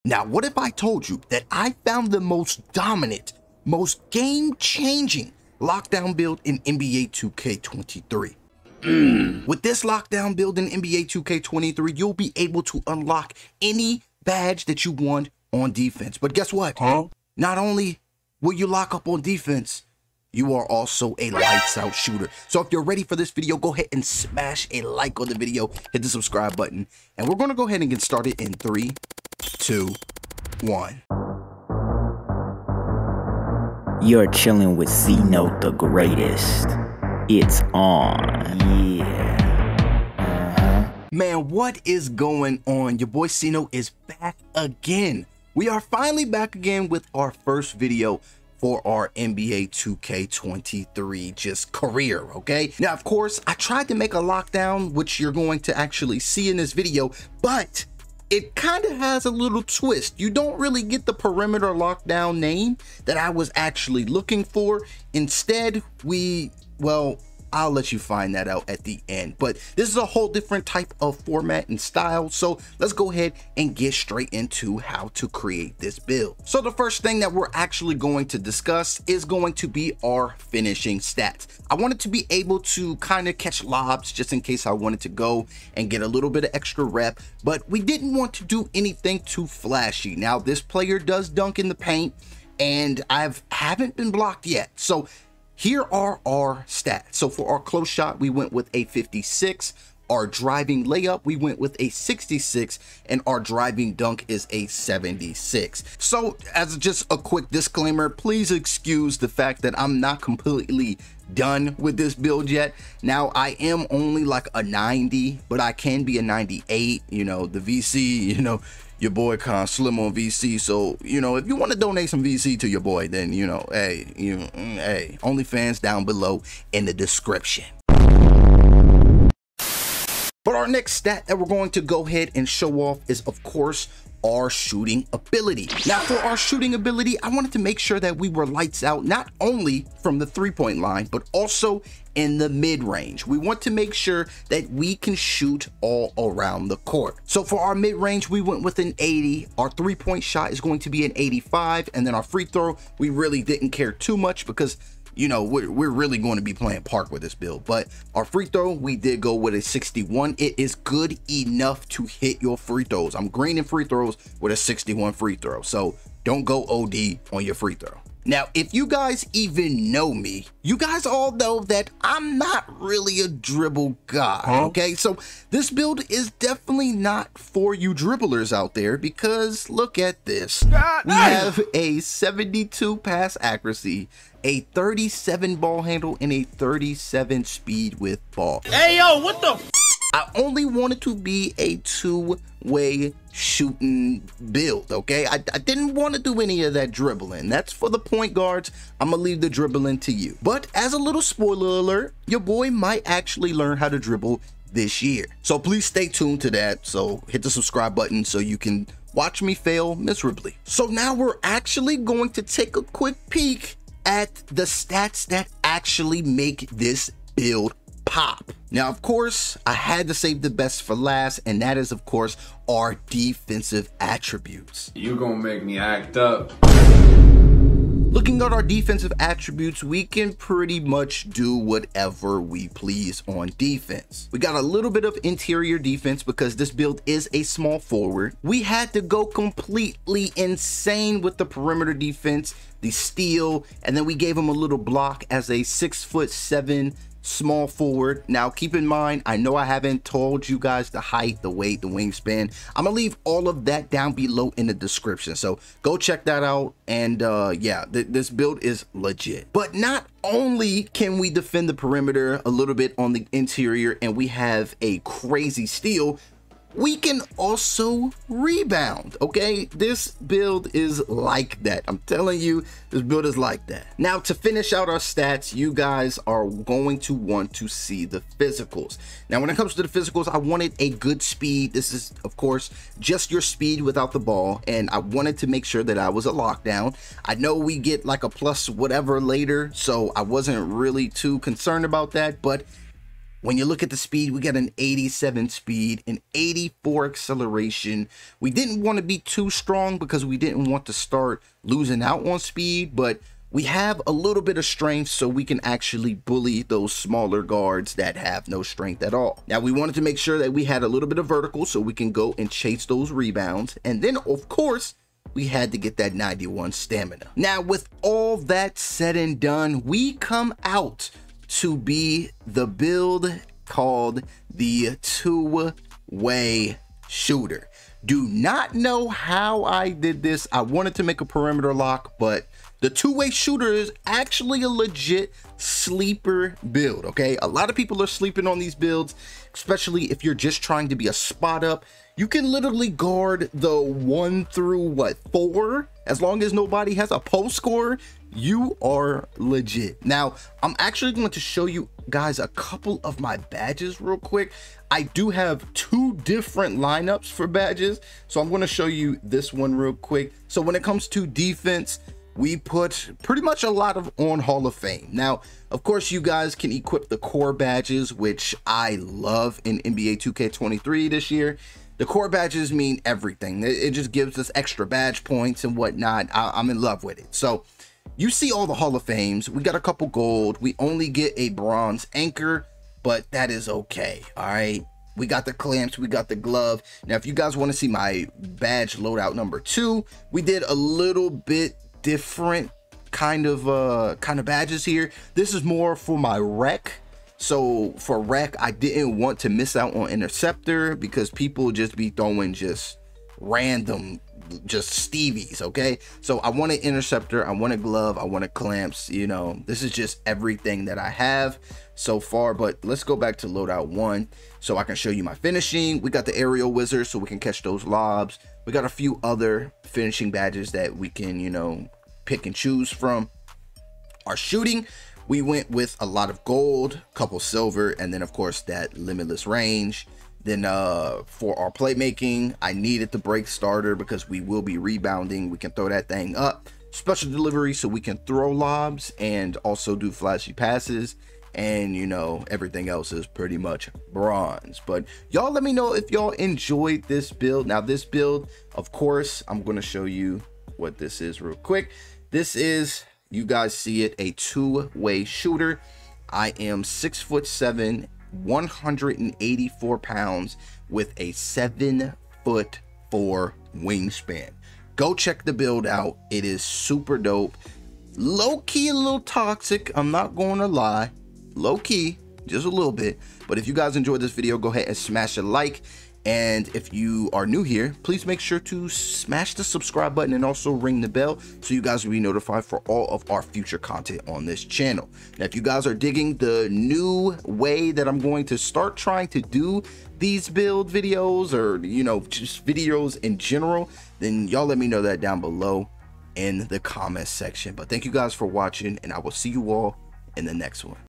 Now, what if I told you that I found the most dominant, most game-changing lockdown build in NBA 2K23? With this lockdown build in NBA 2K23, you'll be able to unlock any badge that you want on defense. But guess what? Not only will you lock up on defense, you are also a lights out shooter. So if you're ready for this video, go ahead and smash a like on the video, hit the subscribe button, and we're going to go ahead and get started in 3, 2, 1. You're chilling with Cnotetg the greatest. It's on. Yeah. Man, what is going on? Your boy Cno is back again. We are finally back again with our first video for our NBA 2K23 just career, okay? Now, of course, I tried to make a lockdown, which you're going to actually see in this video, but it kind of has a little twist. You don't really get the perimeter lockdown name that I was actually looking for. Instead, I'll let you find that out at the end. But this is a whole different type of format and style. So let's go ahead and get straight into how to create this build. So the first thing that we're actually going to discuss is going to be our finishing stats. I wanted to be able to kind of catch lobs just in case I wanted to go and get a little bit of extra rep, but we didn't want to do anything too flashy. Now, this player does dunk in the paint and haven't been blocked yet. So here are our stats. So for our close shot, we went with a 56. Our driving layup, we went with a 66, and our driving dunk is a 76. So as just a quick disclaimer, please excuse the fact that I'm not completely done with this build yet. Now, I am only like a 90, but I can be a 98. You know, the VC, you know, your boy kind of slim on VC, so you know, if you want to donate some VC to your boy, then you know, hey, OnlyFans down below in the description. But our next stat that we're going to go ahead and show off is, of course, our shooting ability. Now, for our shooting ability, I wanted to make sure that we were lights out, not only from the three-point line, but also in the mid-range. We want to make sure that we can shoot all around the court. So for our mid-range, we went with an 80. Our three-point shot is going to be an 85. And then our free throw, we really didn't care too much because, you know, we're really going to be playing park with this build. But our free throw, we did go with a 61. It is good enough to hit your free throws. I'm greening free throws with a 61 free throw. So don't go OD on your free throw. Now, if you guys even know me, you guys all know that I'm not really a dribble guy, okay? So this build is definitely not for you dribblers out there because look at this. We have a 72 pass accuracy, a 37 ball handle, and a 37 speed with ball. Hey, yo, what the f? I only wanted to be a two-way shooting build, okay? I didn't want to do any of that dribbling. That's for the point guards. I'm gonna leave the dribbling to you. But as a little spoiler alert, your boy might actually learn how to dribble this year. So please stay tuned to that. So hit the subscribe button so you can watch me fail miserably. So now we're actually going to take a quick peek at the stats that actually make this build pop. Now, of course, I had to save the best for last, and that is, of course, our defensive attributes. You gonna make me act up. Looking at our defensive attributes, we can pretty much do whatever we please on defense. We got a little bit of interior defense because this build is a small forward. We had to go completely insane with the perimeter defense, the steal, and then we gave him a little block as a 6'7" small forward. Now keep in mind, I know I haven't told you guys the height, the weight, the wingspan. I'm gonna leave all of that down below in the description, so go check that out. And yeah, this build is legit. But not only can we defend the perimeter a little bit on the interior and we have a crazy steal, we can also rebound, okay? This build is like that. I'm telling you, this build is like that. Now, to finish out our stats, you guys are going to want to see the physicals. Now, when it comes to the physicals, I wanted a good speed. This is, of course, just your speed without the ball, and I wanted to make sure that I was a lockdown. I know we get like a plus whatever later, so I wasn't really too concerned about that, but When you look at the speed, we got an 87 speed, an 84 acceleration. We didn't want to be too strong because we didn't want to start losing out on speed, but we have a little bit of strength so we can actually bully those smaller guards that have no strength at all. Now, we wanted to make sure that we had a little bit of vertical so we can go and chase those rebounds. And then, of course, we had to get that 91 stamina. Now, with all that said and done, we come out to be the build called the two-way shooter. Do not know how I did this. I wanted to make a perimeter lock, but the two-way shooter is actually a legit sleeper build, okay? A lot of people are sleeping on these builds, especially if you're just trying to be a spot up. You can literally guard the 1 through 4, as long as nobody has a post scorer. You are legit. Now, I'm actually going to show you guys a couple of my badges real quick. I do have 2 different lineups for badges, so I'm going to show you this one real quick. So when it comes to defense, we put pretty much a lot of on Hall of Fame. Now, of course, you guys can equip the core badges, which I love in NBA 2K23 this year. The core badges mean everything. It just gives us extra badge points and whatnot. I'm in love with it. So you see all the Hall of Fames. We got a couple gold. We only get a bronze anchor, but that is okay. All right. We got the clamps. We got the glove. Now, if you guys want to see my badge loadout number 2, we did a little bit different kind of badges here. This is more for my rec. So for rec, I didn't want to miss out on interceptor because people just be throwing just random Stevies, okay? So I want an interceptor, I want a glove, I want a clamps. You know, this is just everything that I have so far. But let's go back to loadout 1 so I can show you my finishing. We got the aerial wizard so we can catch those lobs. We got a few other finishing badges that we can, you know, pick and choose from. Our shooting, we went with a lot of gold, couple silver, and then of course that limitless range. Then for our playmaking, I needed the break starter because we will be rebounding. We can throw that thing up. Special delivery so we can throw lobs and also do flashy passes. And you know, everything else is pretty much bronze. But y'all let me know if y'all enjoyed this build. Now this build, of course, I'm going to show you what this is real quick. This is, you guys see it, a two-way shooter. I am 6'7", 184 pounds with a 7'4" wingspan. Go check the build out. It is super dope. Low-key a little toxic, I'm not going to lie. Low-key, just a little bit. But if you guys enjoyed this video, go ahead and smash a like. And if you are new here, please make sure to smash the subscribe button and also ring the bell so you guys will be notified for all of our future content on this channel. Now, if you guys are digging the new way that I'm going to start trying to do these build videos, or, you know, just videos in general, then y'all let me know that down below in the comment section. But thank you guys for watching, and I will see you all in the next one.